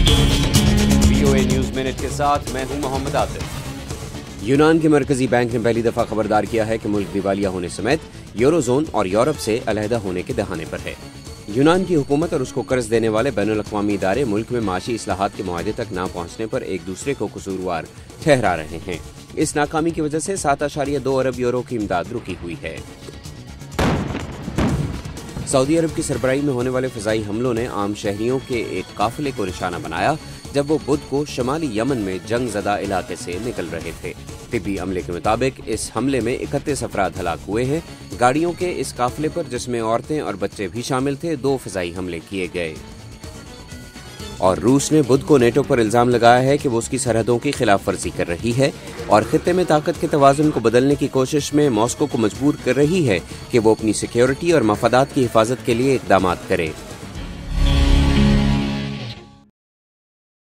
VOA news minute کے ساتھ میں ہوں محمد عاطف۔ یونان کے مرکزی بینک نے پہلی دفعہ خبردار کیا ہے کہ ملک دیوالیہ ہونے سمیت یورو زون اور یورپ سے علیحدہ ہونے کے دہانے پر ہے۔ یونان کی حکومت اور اس کو قرض دینے والے بین الاقوامی ادارے ملک میں معاشی اصلاحات کے معاہدے تک نہ پہنچنے پر ایک دوسرے کو قصوروار ٹھہرا رہے ہیں۔ اس ناکامی کی وجہ سے 7.2 ارب یورو کی امداد رکی ہوئی ہے۔ سعودی عرب کی سربراہی میں ہونے والے فضائی حملوں نے عام شہریوں کے ایک قافلے کو نشانہ بنایا جب وہ بدھ کو شمالی یمن میں جنگ زدہ علاقے سے نکل رہے تھے۔ طبی عملے کے مطابق اس حملے میں 31 افراد ہلاک ہوئے ہیں۔ گاڑیوں کے اس قافلے پر جس میں عورتیں اور بچے بھی شامل تھے 2 فضائی حملے کیے گئے۔ اور روس نے بدھ کو نیٹو پر الزام لگایا ہے کہ وہ اس کی سرحدوں کی خلاف ورزی کر رہی ہے اور خطے میں طاقت کے توازن کو بدلنے کی کوشش میں ماسکو کو مجبور کر رہی ہے کہ وہ اپنی سیکیورٹی اور مفادات کی حفاظت کے لیے اقدامات کرے۔